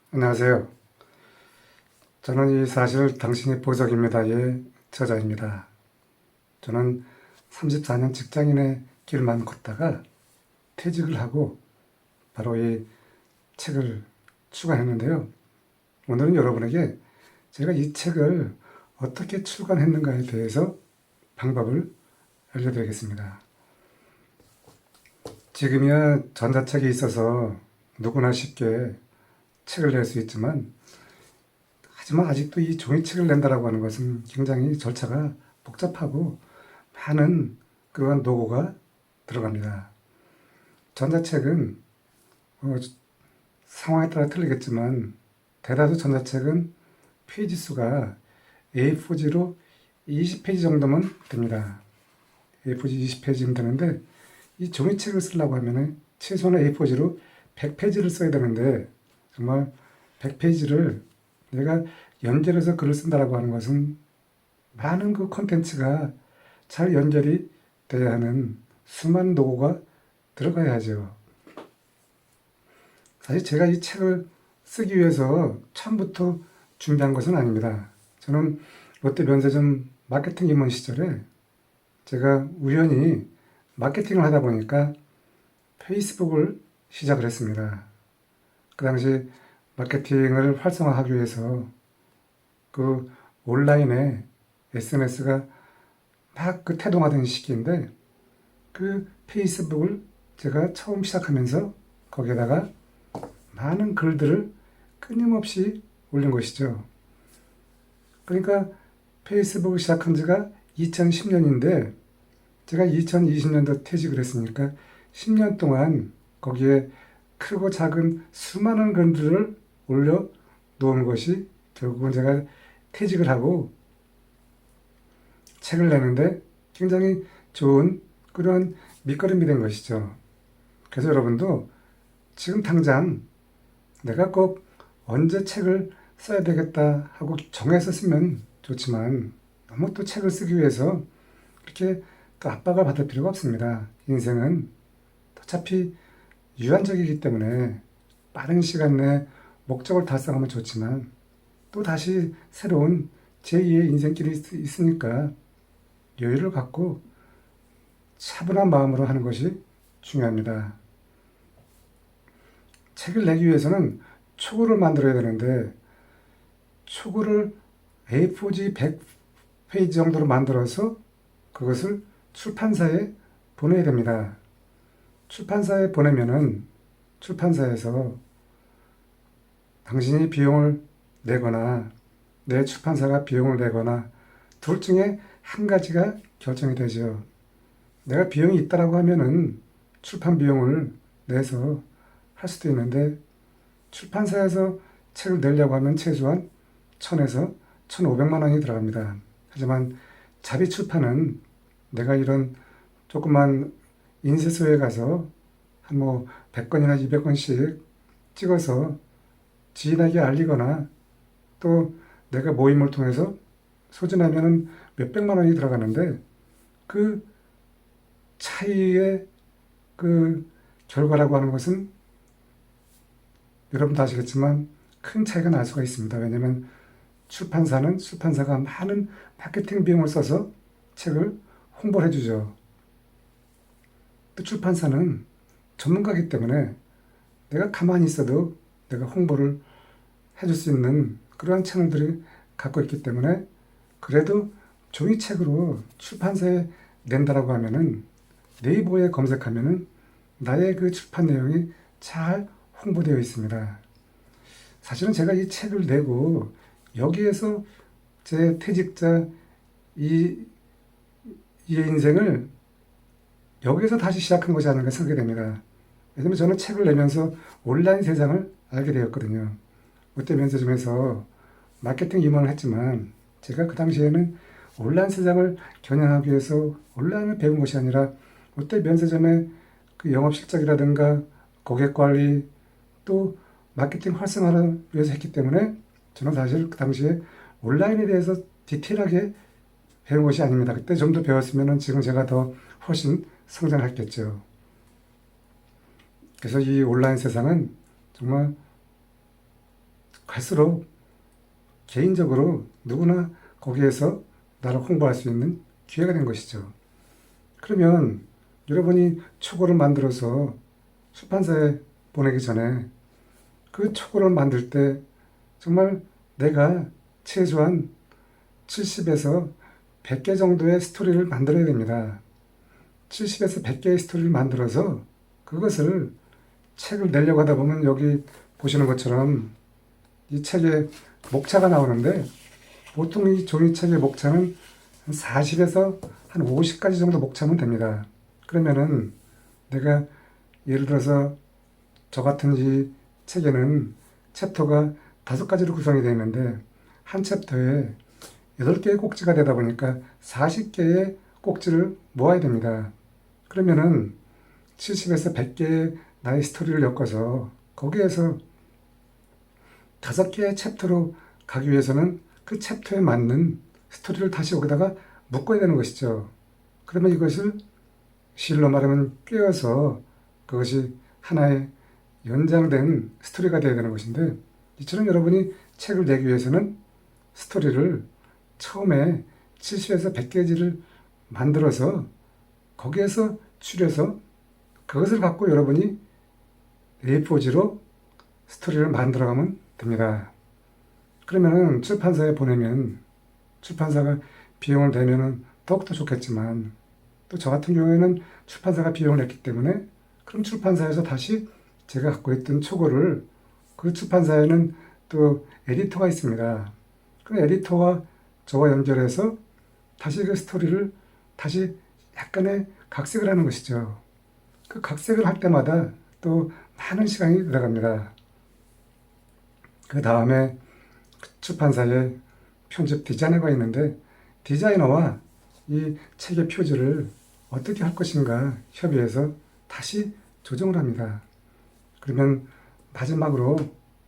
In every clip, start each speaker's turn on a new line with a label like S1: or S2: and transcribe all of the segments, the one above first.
S1: 안녕하세요. 저는 이 사실 당신의 보석입니다의 저자입니다. 저는 34년 직장인의 길만 걷다가 퇴직을 하고 바로 이 책을 출간했는데요. 오늘은 여러분에게 제가 이 책을 어떻게 출간했는가에 대해서 방법을 알려드리겠습니다. 지금이야 전자책이 있어서 누구나 쉽게 책을 낼 수 있지만 하지만 아직도 이 종이책을 낸다라고 하는 것은 굉장히 절차가 복잡하고 많은 그러한 노고가 들어갑니다. 전자책은 상황에 따라 틀리겠지만 대다수 전자책은 페이지 수가 A4지로 20페이지 정도면 됩니다. A4지 20페이지면 되는데 이 종이책을 쓰려고 하면 최소한 A4지로 100페이지를 써야 되는데 정말 100페이지를 내가 연결해서 글을 쓴다라고 하는 것은 많은 그 콘텐츠가 잘 연결이 돼야 하는 수많은 노고가 들어가야 하죠. 사실 제가 이 책을 쓰기 위해서 처음부터 준비한 것은 아닙니다. 저는 롯데 면세점 마케팅 임원 시절에 제가 우연히 마케팅을 하다 보니까 페이스북을 시작을 했습니다. 그 당시 마케팅을 활성화하기 위해서 그 온라인에 SNS가 막 그 태동하던 시기인데 그 페이스북을 제가 처음 시작하면서 거기에다가 많은 글들을 끊임없이 올린 것이죠. 그러니까 페이스북을 시작한 지가 2010년인데 제가 2020년도 퇴직을 했으니까 10년 동안 거기에 크고 작은 수많은 글들을 올려 놓은 것이 결국은 제가 퇴직을 하고 책을 내는데 굉장히 좋은 그런 밑거름이 된 것이죠. 그래서 여러분도 지금 당장 내가 꼭 언제 책을 써야 되겠다 하고 정해서 쓰면 좋지만 너무 또 책을 쓰기 위해서 그렇게 또 압박을 받을 필요가 없습니다. 인생은 어차피 유한적이기 때문에 빠른 시간 내에 목적을 달성하면 좋지만 또 다시 새로운 제2의 인생길이 있으니까 여유를 갖고 차분한 마음으로 하는 것이 중요합니다. 책을 내기 위해서는 초고를 만들어야 되는데 초고를 A4지 100페이지 정도로 만들어서 그것을 출판사에 보내야 됩니다. 출판사에 보내면은 출판사에서 당신이 비용을 내거나 내 출판사가 비용을 내거나 둘 중에 한 가지가 결정이 되죠. 내가 비용이 있다라고 하면은 출판 비용을 내서 할 수도 있는데 출판사에서 책을 내려고 하면 최소한 1000에서 1500만 원이 들어갑니다. 하지만 자비 출판은 내가 이런 조그만 인쇄소에 가서 한 100건이나 200건씩 찍어서 지인에게 알리거나 또 내가 모임을 통해서 소진하면 몇백만 원이 들어가는데 그 차이의 그 결과라고 하는 것은 여러분도 아시겠지만 큰 차이가 날 수가 있습니다. 왜냐하면 출판사가 많은 마케팅 비용을 써서 책을 홍보를 해주죠. 또 출판사는 전문가이기 때문에 내가 가만히 있어도 내가 홍보를 해줄 수 있는 그러한 채널들이 갖고 있기 때문에 그래도 종이책으로 출판사에 낸다라고 하면은 네이버에 검색하면은 나의 그 출판 내용이 잘 홍보되어 있습니다. 사실은 제가 이 책을 내고 여기에서 제 퇴직자 이 인생을 여기서 다시 시작한 것이 아닌가 생각이 됩니다. 왜냐면 저는 책을 내면서 온라인 세상을 알게 되었거든요. 롯데 면세점에서 마케팅 임원을 했지만 제가 그 당시에는 온라인 세상을 겨냥하기 위해서 온라인을 배운 것이 아니라 롯데 면세점의 그 영업 실적이라든가 고객 관리 또 마케팅 활성화를 위해서 했기 때문에 저는 사실 그 당시에 온라인에 대해서 디테일하게 배운 것이 아닙니다. 그때 좀 더 배웠으면 지금 제가 더 훨씬 성장했겠죠. 그래서 이 온라인 세상은 정말 갈수록 개인적으로 누구나 거기에서 나를 홍보할 수 있는 기회가 된 것이죠. 그러면 여러분이 초고를 만들어서 출판사에 보내기 전에 그 초고를 만들 때 정말 내가 최소한 70에서 100개 정도의 스토리를 만들어야 됩니다. 70에서 100개의 스토리를 만들어서 그것을 책을 내려고 하다 보면 여기 보시는 것처럼 이 책에 목차가 나오는데 보통 이 종이책의 목차는 한 40에서 한 50가지 정도 목차면 됩니다. 그러면은 내가 예를 들어서 저 같은 이 책에는 챕터가 5가지로 구성이 되어 있는데 한 챕터에 8개의 꼭지가 되다 보니까 40개의 꼭지를 모아야 됩니다. 그러면은 70에서 100개의 나의 스토리를 엮어서 거기에서 5개의 챕터로 가기 위해서는 그 챕터에 맞는 스토리를 다시 여기다가 묶어야 되는 것이죠. 그러면 이것을 실로 말하면 꿰어서 그것이 하나의 연장된 스토리가 되어야 되는 것인데 이처럼 여러분이 책을 내기 위해서는 스토리를 처음에 70에서 100개지를 만들어서 거기에서 추려서 그것을 갖고 여러분이 A4지로 스토리를 만들어가면 됩니다. 그러면은 출판사에 보내면 출판사가 비용을 내면은 더욱더 좋겠지만 또 저 같은 경우에는 출판사가 비용을 냈기 때문에 그럼 출판사에서 다시 제가 갖고 있던 초고를 그 출판사에는 또 에디터가 있습니다. 그 에디터와 저와 연결해서 다시 그 스토리를 다시 약간의 각색을 하는 것이죠. 그 각색을 할 때마다 또 많은 시간이 들어갑니다. 그 다음에 출판사에 편집 디자이너가 있는데 디자이너와 이 책의 표지를 어떻게 할 것인가 협의해서 다시 조정을 합니다. 그러면 마지막으로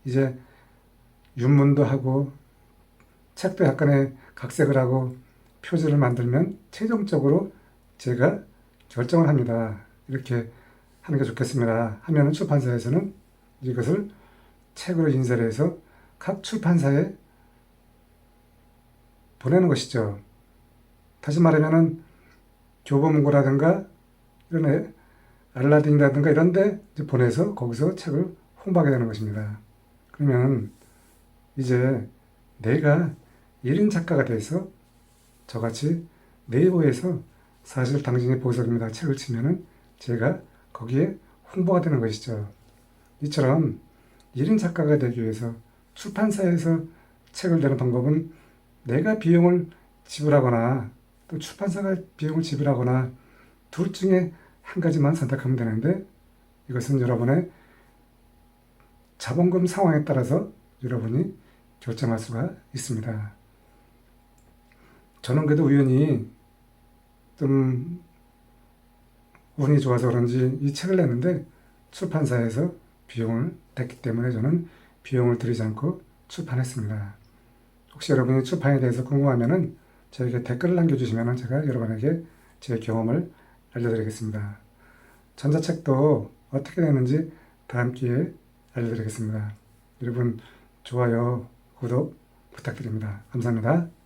S1: 이제 윤문도 하고 책도 약간의 각색을 하고 표지를 만들면 최종적으로 제가 결정을 합니다. 이렇게 하는 게 좋겠습니다. 하면은 출판사에서는 이것을 책으로 인쇄해서 각 출판사에 보내는 것이죠. 다시 말하면은 교보문고라든가 이런 알라딘이라든가 이런 데 보내서 거기서 책을 홍보하게 되는 것입니다. 그러면 이제 내가 1인 작가가 돼서 저같이 네이버에서 사실 당신의 보석입니다 책을 치면은 제가 거기에 홍보가 되는 것이죠. 이처럼 1인 작가가 되기 위해서 출판사에서 책을 내는 방법은 내가 비용을 지불하거나 또 출판사가 비용을 지불하거나 둘 중에 한 가지만 선택하면 되는데 이것은 여러분의 자본금 상황에 따라서 여러분이 결정할 수가 있습니다. 저는 그래도 우연히 좀 운이 좋아서 그런지 이 책을 냈는데 출판사에서 비용을 냈기 때문에 저는 비용을 들이지 않고 출판했습니다. 혹시 여러분이 출판에 대해서 궁금하면은 저에게 댓글을 남겨주시면 제가 여러분에게 제 경험을 알려드리겠습니다. 전자책도 어떻게 되는지 다음 기회에 알려드리겠습니다. 여러분 좋아요, 구독 부탁드립니다. 감사합니다.